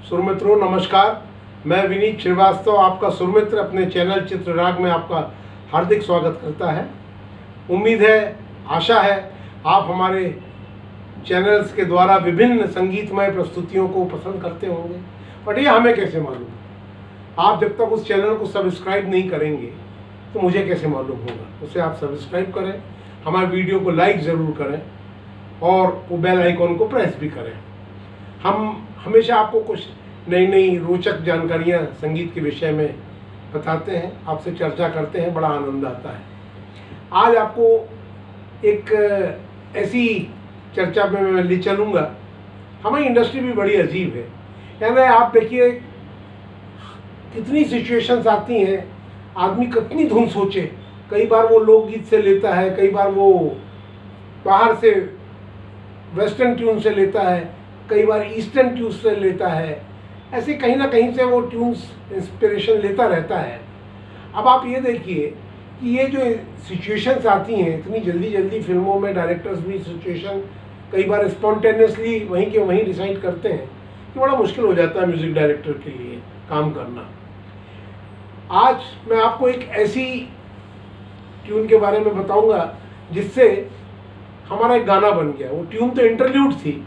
सुरमित्रों नमस्कार। मैं विनीत श्रीवास्तव आपका सुरमित्र अपने चैनल चित्रराग में आपका हार्दिक स्वागत करता है। उम्मीद है, आशा है आप हमारे चैनल्स के द्वारा विभिन्न संगीतमय प्रस्तुतियों को पसंद करते होंगे। बट ये हमें कैसे मालूम? आप जब तक उस चैनल को सब्सक्राइब नहीं करेंगे तो मुझे कैसे मालूम होगा? उसे आप सब्सक्राइब करें, हमारे वीडियो को लाइक ज़रूर करें और वो बेल आइकॉन को प्रेस भी करें। हम हमेशा आपको कुछ नई नई रोचक जानकारियाँ संगीत के विषय में बताते हैं, आपसे चर्चा करते हैं, बड़ा आनंद आता है। आज आपको एक ऐसी चर्चा में मैं ले चलूँगा। हमारी इंडस्ट्री भी बड़ी अजीब है। यानी आप देखिए कितनी सिचुएशंस आती हैं, आदमी कितनी धुन सोचे। कई बार वो लोकगीत से लेता है, कई बार वो बाहर से वेस्टर्न ट्यून से लेता है, कई बार ईस्टर्न ट्यून से लेता है। ऐसे कहीं ना कहीं से वो ट्यून्स इंस्पिरेशन लेता रहता है। अब आप ये देखिए कि ये जो सिचुएशंस आती हैं इतनी जल्दी जल्दी फिल्मों में, डायरेक्टर्स भी सिचुएशन कई बार स्पॉन्टेनियसली वहीं के वहीं डिसाइड करते हैं कि बड़ा मुश्किल हो जाता है म्यूज़िक डायरेक्टर के लिए काम करना। आज मैं आपको एक ऐसी ट्यून के बारे में बताऊंगा जिससे हमारा एक गाना बन गया। वो ट्यून तो इंटरल्यूड थी,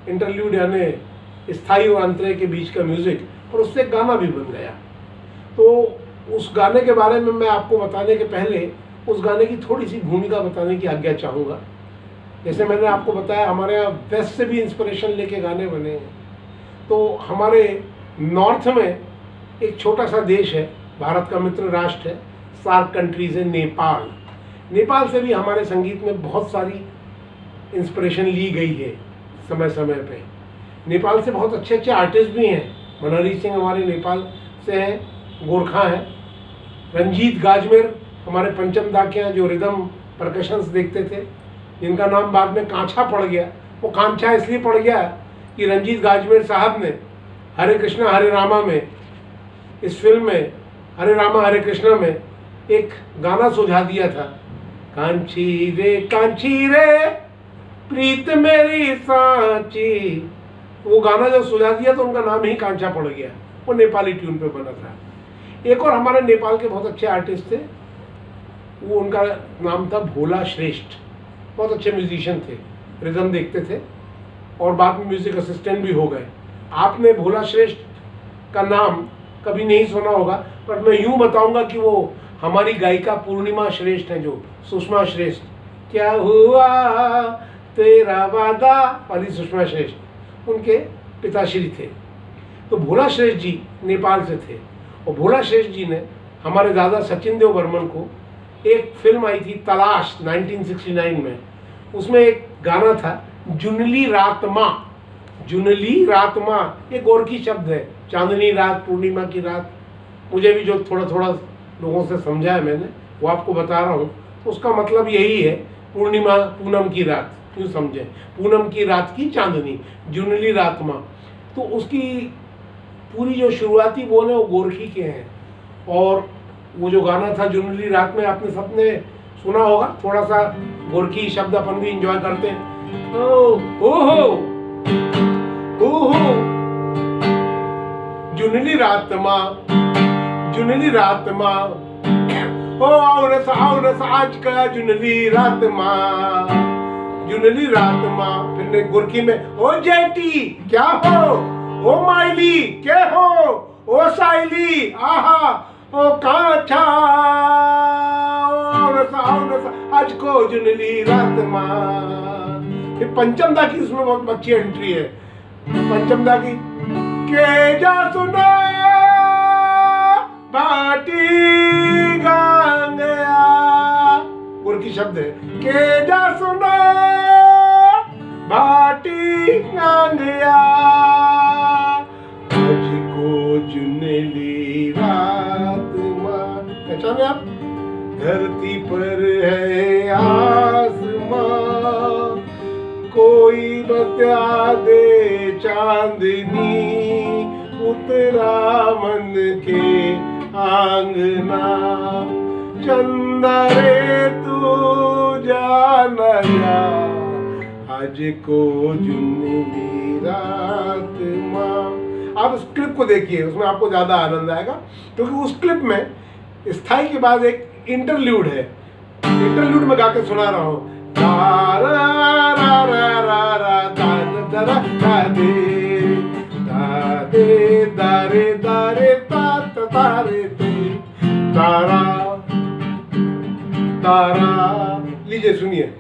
इंटरल्यूड यानी स्थाई और अंतरे के बीच का म्यूज़िक, और उससे एक गाना भी बन गया। तो उस गाने के बारे में मैं आपको बताने के पहले उस गाने की थोड़ी सी भूमिका बताने की आज्ञा चाहूँगा। जैसे मैंने आपको बताया, हमारे यहाँ वेस्ट से भी इंस्पिरेशन लेके गाने बने हैं। तो हमारे नॉर्थ में एक छोटा सा देश है, भारत का मित्र राष्ट्र है, सार्क कंट्रीज़ है, नेपाल। नेपाल से भी हमारे संगीत में बहुत सारी इंस्पिरेशन ली गई है समय समय पे। नेपाल से बहुत अच्छे अच्छे आर्टिस्ट भी हैं। मनहरी सिंह हमारे नेपाल से हैं, गोरखा हैं। रंजीत गाजमेर हमारे पंचम दा के यहाँ जो रिदम परकशंस देखते थे, जिनका नाम बाद में कांछा पड़ गया। वो कांछा इसलिए पड़ गया कि रंजीत गाजमेर साहब ने हरे कृष्णा हरे रामा में, इस फिल्म में हरे रामा हरे कृष्णा में एक गाना सुझा दिया था, कांची रे प्रीत मेरी सांची। वो गाना जब सुझा दिया तो उनका नाम ही कांचा पड़ गया। वो नेपाली ट्यून पे बना था। एक और हमारे नेपाल के बहुत अच्छे आर्टिस्ट थे, वो उनका नाम था भोला श्रेष्ठ। बहुत अच्छे म्यूजिशियन थे, रिदम देखते थे और बाद में म्यूजिक असिस्टेंट भी हो गए। आपने भोला श्रेष्ठ का नाम कभी नहीं सुना होगा, पर मैं यूँ बताऊंगा कि वो हमारी गायिका पूर्णिमा श्रेष्ठ हैं, जो सुषमा श्रेष्ठ, क्या हुआ तेरा वादा वाली सुषमा श्रेष्ठ, उनके पिताश्री थे। तो भोला श्रेष्ठ जी नेपाल से थे, और भोला श्रेष्ठ जी ने हमारे दादा सचिन देव बर्मन को, एक फिल्म आई थी तलाश 1969 में, उसमें एक गाना था जुनली रात माँ। जुनली रात माँ ये गोरखी शब्द है, चांदनी रात, पूर्णिमा की रात। मुझे भी जो थोड़ा थोड़ा लोगों से समझा है मैंने, वो आपको बता रहा हूँ। तो उसका मतलब यही है, पूर्णिमा पूनम की रात, क्यों समझे, पूनम की रात की चांदनी, जुनली रात माँ। तो उसकी पूरी जो शुरुआती बोल है वो गोरखी के हैं। और वो जो गाना था जुनली रात में, आपने सबने सुना होगा। थोड़ा सा गोरखी शब्द अपन भी इंजॉय करते हैं। ओहो जुनली रात माँ, जुनली रात माँ, ओ आओ रस आज का जुनली रात माँ, जुनली रात माँ। फिर गुरकी में ओ जेटी क्या हो, ओ माइली क्या हो, ओ साइली आहा, ओ कांचा, आओ रस आज को जुनली रात माँ। फिर पंचम दा की उसमें बहुत अच्छी एंट्री है। पंचम दा की के जा सुना बाटी गंगया, गुरकी शब्द है, के जा सुना बाटी गंगया, आज को जुनली रात माँ। पहचाने आप? धरती पर है आसमां, कोई बता दे चांदनी, उतरा मन के आंगना, चंदा रे तू जाना जा, आज को जुनली रात माँ। आप उस क्लिप को देखिए, उसमें आपको ज़्यादा आनंद आएगा, क्योंकि उस क्लिप में स्थाई के बाद एक इंटरल्यूड है। इंटरल्यूड में गा के सुना रहा हूँ। तारा, लीजिए सुनिए।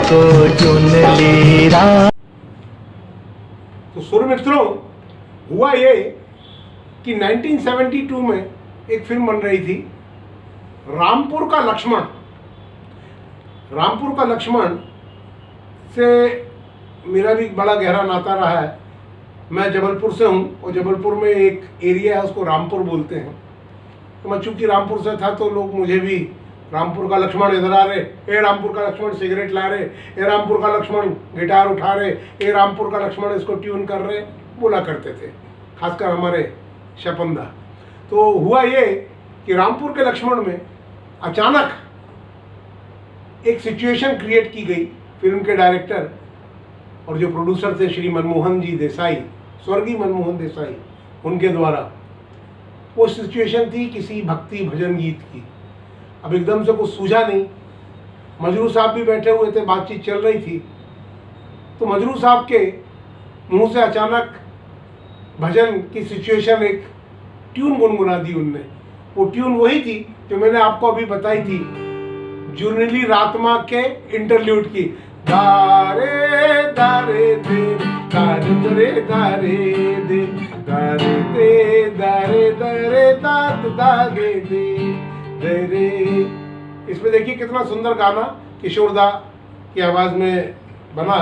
को चुन ली रात। तो सुर मित्रों, हुआ ये कि 1972 में एक फिल्म बन रही थी रामपुर का लक्ष्मण। रामपुर का लक्ष्मण से मेरा भी बड़ा गहरा नाता रहा है। मैं जबलपुर से हूँ और जबलपुर में एक एरिया है उसको रामपुर बोलते हैं। तो मैं चूंकि रामपुर से था तो लोग मुझे भी रामपुर का लक्ष्मण इधर आ रहे, ए रामपुर का लक्ष्मण सिगरेट ला रहे, ए रामपुर का लक्ष्मण गिटार उठा रहे, ए रामपुर का लक्ष्मण इसको ट्यून कर रहे बोला करते थे, खासकर हमारे शपंदा। तो हुआ ये कि रामपुर के लक्ष्मण में अचानक एक सिचुएशन क्रिएट की गई फिल्म के डायरेक्टर और जो प्रोड्यूसर थे श्री मनमोहन जी देसाई, स्वर्गीय मनमोहन देसाई, उनके द्वारा। वो सिचुएशन थी किसी भक्ति भजन गीत की। अब एकदम से कुछ सूझा नहीं, मजरू साहब भी बैठे हुए थे, बातचीत चल रही थी, तो मजरू साहब के मुंह से अचानक भजन की सिचुएशन एक ट्यून गुनगुना दी उनने। वो ट्यून वही थी जो मैंने आपको अभी बताई थी, जुर्नली रातमा के इंटरल्यूड की। दारे दारे दे दारे दरे दारे दे दारे दे दारे दरे दात दारे दे दरे। इसमें देखिए कितना सुंदर गाना किशोरदा की आवाज में बना।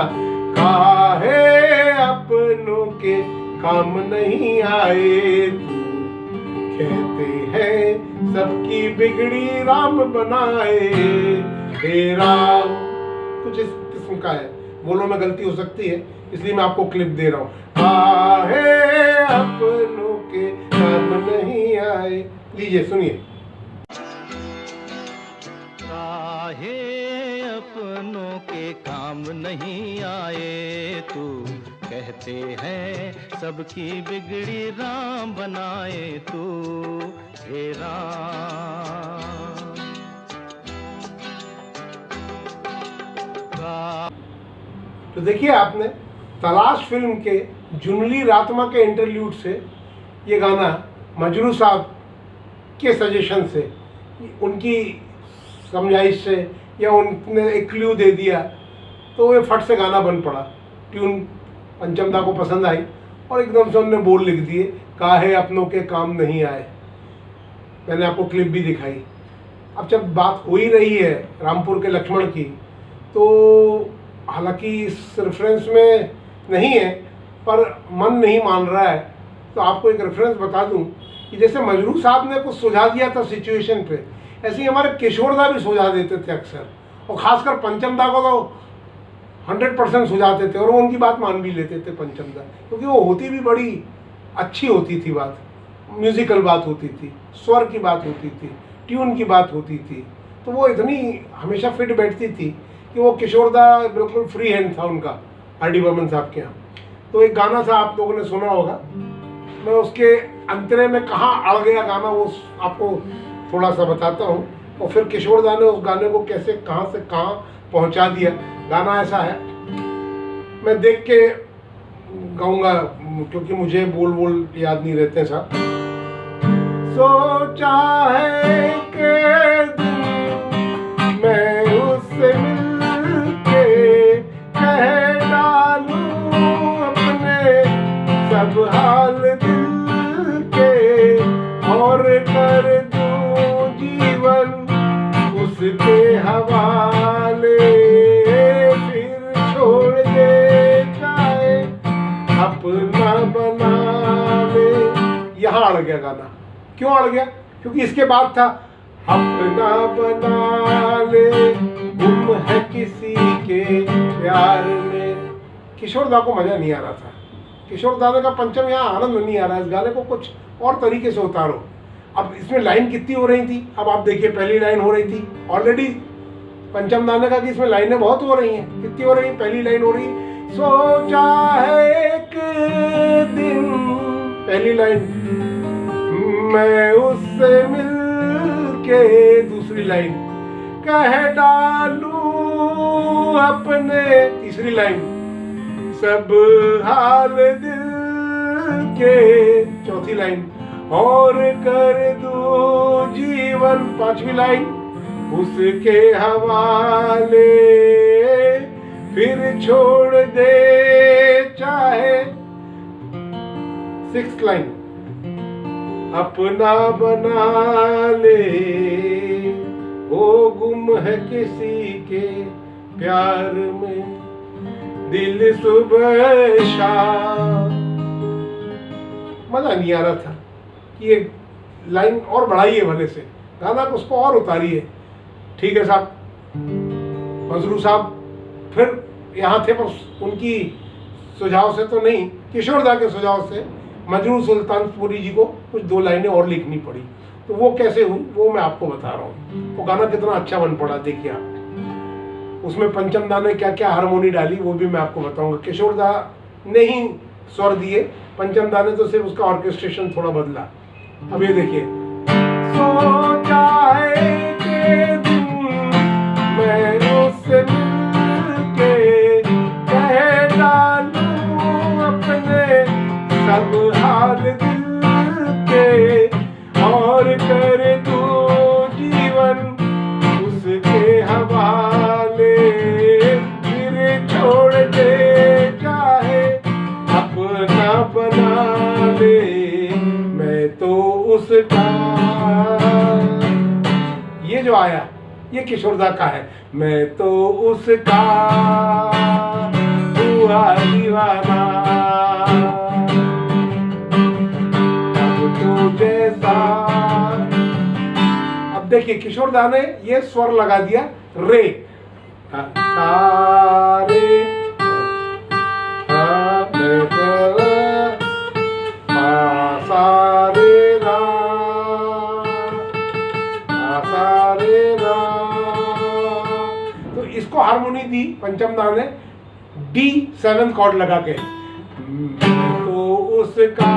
काहे अपनों के काम नहीं आए, कहते हैं सबकी बिगड़ी राम बनाए। हे राम, कुछ इस किस्म का है। बोलो में गलती हो सकती है, इसलिए मैं आपको क्लिप दे रहा हूँ। काहे अपनों के काम नहीं आए, लीजिए सुनिए। काहे अपनों के काम नहीं आए, तू कहते हैं सबकी बिगड़ी राम बनाए तू। हे राम, तो देखिए आपने तलाश फिल्म के जुनली रातमा के इंटरल्यूड से ये गाना मजरू साहब के सजेशन से, उनकी समझाइश से, या उनने एक क्लू दे दिया तो ये फट से गाना बन पड़ा। ट्यून पंचमदा को पसंद आई और एकदम से उन्होंने बोल लिख दिए, काहे अपनों के काम नहीं आए। मैंने आपको क्लिप भी दिखाई। अब जब बात हो ही रही है रामपुर के लक्ष्मण की, तो हालांकि इस रेफरेंस में नहीं है पर मन नहीं मान रहा है, तो आपको एक रेफरेंस बता दूं कि जैसे मजरू साहब ने कुछ सुझा दिया था सिचुएशन पे, ऐसे ही हमारे किशोरदा भी सुझा देते थे अक्सर, और ख़ासकर पंचमदा को तो 100% सुझाते थे और वो उनकी बात मान भी लेते थे पंचमदा, क्योंकि वो होती भी बड़ी अच्छी होती थी बात, म्यूज़िकल बात होती थी, स्वर की बात होती थी, ट्यून की बात होती थी, तो वो इतनी हमेशा फिट बैठती थी कि वो किशोरदा बिल्कुल फ्री हैंड था उनका आर डी बर्मन साहब के यहाँ। तो एक गाना था आप लोगों ने सुना होगा, मैं उसके अंतरे में कहाँ अड़ गया गाना वो आपको थोड़ा सा बताता हूँ, और फिर किशोरदा ने उस गाने को कैसे कहाँ से कहाँ पहुँचा दिया। गाना ऐसा है, मैं देख के गाऊंगा क्योंकि मुझे बोल याद नहीं रहते साहब। सोचा है कि मैं उससे मिलके कह डालूं अपने सब हाल दिल के, और कर दूं जीवन उसके हवाले, फिर छोड़ दे चाहे अपना बना ले। यहाँ अड़ गया गाना। क्यों अड़ गया? क्योंकि इसके बाद था अपना बना ले, गुम है किसी के प्यार में। किशोरदा को मजा नहीं आ रहा था, किशोरदा ने कहा पंचम यहाँ आनंद नहीं आ रहा, इस गाने को कुछ और तरीके से उतारो। अब इसमें लाइन कितनी हो रही थी, अब आप देखिए पहली लाइन हो रही थी ऑलरेडी, पंचम दा ने कहा कि इसमें लाइनें बहुत हो रही हैं। कितनी हो रही? पहली लाइन हो रही सोचा है एक दिन, पहली लाइन मैं उससे मिल के, दूसरी लाइन कह डालूं अपने, तीसरी लाइन सब हाल दिल के, चौथी लाइन और कर दूं जीवन, पांचवी लाइन उसके हवाले, फिर छोड़ दे चाहे, सिक्स्थ लाइन अपना बना ले, वो गुम है किसी के प्यार में, दिल सुबह शाम। मजा नहीं आ रहा था कि ये लाइन और बढ़ाइए भले से, गाना को उसको और उतारिए। ठीक है साहब, मजरू साहब फिर यहाँ थे पर उनकी सुझाव से तो नहीं, किशोरदा के सुझाव से मजरू सुल्तानपुरी जी को कुछ दो लाइनें और लिखनी पड़ी। तो वो कैसे हुई वो मैं आपको बता रहा हूँ। वो गाना कितना अच्छा बन पड़ा देखिए आप। उसमें पंचम दा ने क्या क्या हारमोनी डाली वो भी मैं आपको बताऊंगा। किशोरदा ने ही स्वर दिए, पंचम दा ने तो सिर्फ उसका ऑर्केस्ट्रेशन थोड़ा बदला। अब ये देखिए, सोचा है कि मैं उससे मिलके कह डालूं अपने सब हाल दिल के, और कर दूं जीवन उसके हवाले, फिर छोड़ दे चाहे अपना बना ले, मैं तो उसका। ये जो आया ये किशोरदा का है, मैं तो उसका हुआ दीवाना, जैसा। अब देखिए किशोरदा ने ये स्वर लगा दिया रे, सारे सारे रा, सारे रा। तो इसको हारमोनी दी पंचम दा ने D7 कॉर्ड लगा के, तो उसका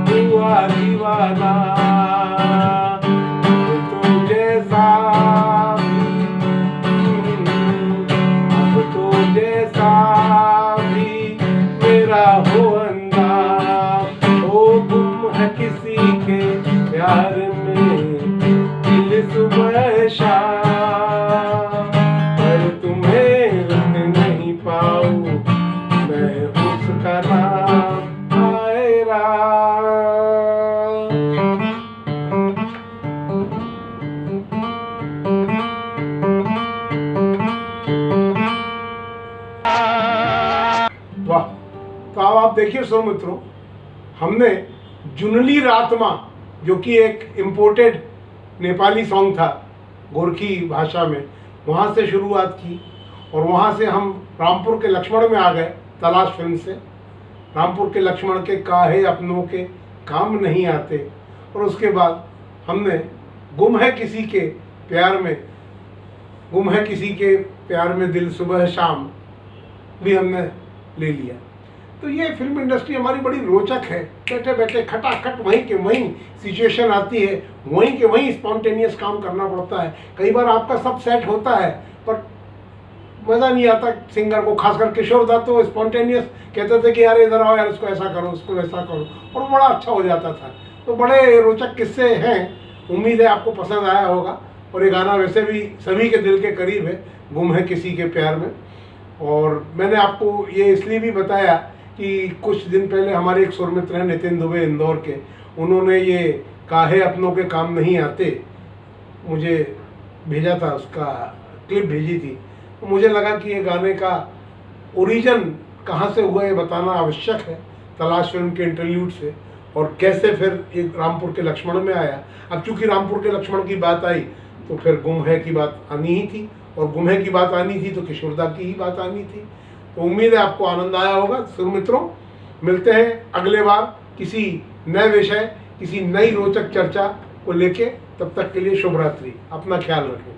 हुआ दीवाना, तो जैसा अब तो जैसा भी मेरा हो अंदाज, वो गुम है किसी के प्यार में, दिल सुबह शाम, पर तुम्हें रुक नहीं पाऊं मैं उसका नाम, देखिए सुमित्रों, हमने जुनली रातमा, जो कि एक इम्पोर्टेड नेपाली सॉन्ग था गोरखी भाषा में, वहाँ से शुरुआत की और वहाँ से हम रामपुर के लक्ष्मण में आ गए तलाश फिल्म से। रामपुर के लक्ष्मण के काहे अपनों के काम नहीं आते, और उसके बाद हमने गुम है किसी के प्यार में, गुम है किसी के प्यार में दिल सुबह शाम भी हमने ले लिया। तो ये फिल्म इंडस्ट्री हमारी बड़ी रोचक है। बैठे बैठे खटाखट वहीं के वहीं सिचुएशन आती है, वहीं के वहीं स्पॉन्टेनियस काम करना पड़ता है। कई बार आपका सब सेट होता है पर मज़ा नहीं आता सिंगर को, खासकर किशोर दा तो स्पॉन्टेनियस कहते थे कि यार इधर आओ यार, इसको ऐसा करो, उसको वैसा करो, और बड़ा अच्छा हो जाता था। तो बड़े रोचक किस्से हैं, उम्मीद है आपको पसंद आया होगा। और ये गाना वैसे भी सभी के दिल के करीब है, गुम है किसी के प्यार में। और मैंने आपको ये इसलिए भी बताया कि कुछ दिन पहले हमारे एक सुरमित्र हैं नितिन दुबे इंदौर के, उन्होंने ये काहे अपनों के काम नहीं आते मुझे भेजा था, उसका क्लिप भेजी थी। तो मुझे लगा कि ये गाने का ओरिजिन कहाँ से हुआ ये बताना आवश्यक है, तलाश फिल्म के इंटरल्यूड से, और कैसे फिर ये रामपुर के लक्ष्मण में आया। अब चूंकि रामपुर के लक्ष्मण की बात आई तो फिर गुम है की बात आनी ही थी, और गुम है की बात आनी थी तो किशोरदा की ही बात आनी थी। तो उम्मीद है आपको आनंद आया होगा। सुरमित्रों, मिलते हैं अगले बार किसी नए विषय, किसी नई रोचक चर्चा को लेके। तब तक के लिए शुभ रात्रि, अपना ख्याल रखें।